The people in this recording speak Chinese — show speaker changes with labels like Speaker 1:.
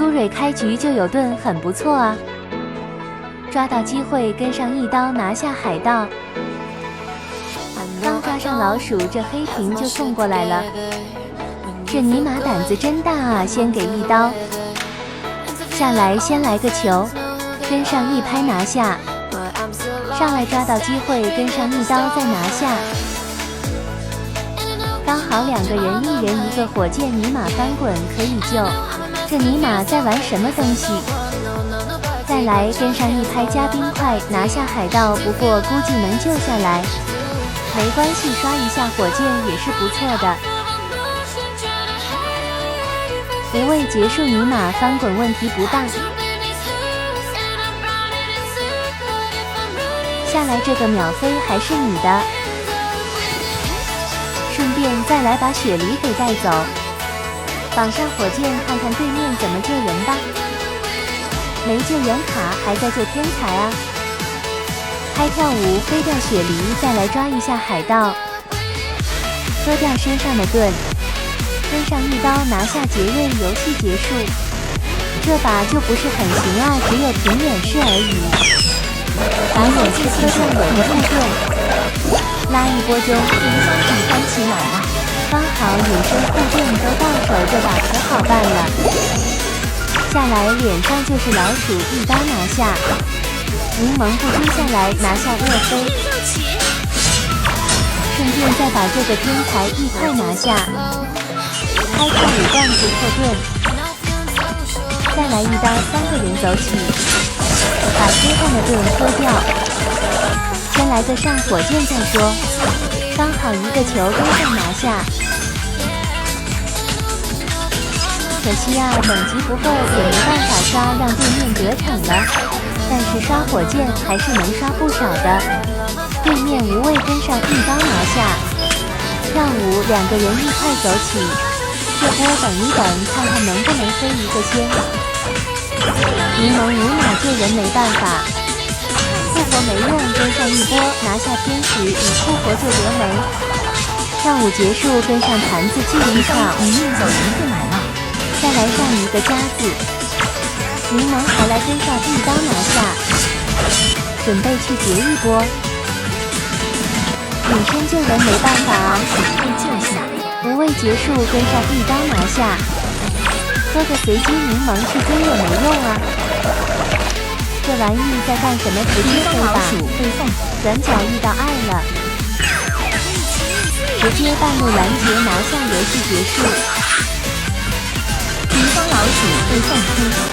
Speaker 1: 苏蕊开局就有盾，很不错啊！抓到机会跟上一刀拿下海盗。刚抓上老鼠，这黑屏就送过来了。这尼玛胆子真大啊！先给一刀，下来先来个球，跟上一拍拿下。上来抓到机会跟上一刀再拿下。刚好两个人，一人一个火箭尼玛翻滚可以救。这尼玛在玩什么东西？再来跟上一拍加冰块拿下海盗，不过估计能救下来。没关系，刷一下火箭也是不错的。无畏结束尼玛翻滚问题不大。下来这个秒飞还是你的，顺便再来把雪梨给带走。绑上火箭，看看对面怎么救人吧。没救援卡，还在救天才啊！开跳舞飞掉雪梨，再来抓一下海盗，割掉身上的盾，跟上一刀拿下杰瑞，游戏结束。这把就不是很行啊，只有凭远视而已。把远视割掉有个护盾，拉一波中平翻起来了。刚好隐身护盾都到手，这把可好办了。下来脸上就是老鼠，一刀拿下。柠檬不追下来拿下厄飞，顺便再把这个天才一块拿下。开跳舞罐子破盾，再来一刀，3个人走起，把身上的盾割掉。先来个上火箭再说，刚好一个球跟上拿下。可惜啊，等级不够，也没办法刷，让对面得逞了。但是刷火箭还是能刷不少的。对面无畏跟上一刀拿下。跳舞2个人一块走起，这波等一等，看看能不能飞一个先。柠檬无脑救人没办法，复活没用，跟上一波拿下天使，以复活救得没。跳舞结束，跟上坛子继续跳，
Speaker 2: 一命走一次来了。
Speaker 1: 再来上一个夹子，柠檬还来跟上一刀拿下，准备去截一波。隐身救人没办法啊，
Speaker 2: 被救下。
Speaker 1: 无畏结束，跟上一刀拿下。喝个随机柠檬去追也没用啊。这玩意在干什么？直接飞吧，转角遇到爱了，直接半路拦截拿下，游戏结束。
Speaker 2: 敌方老鼠被送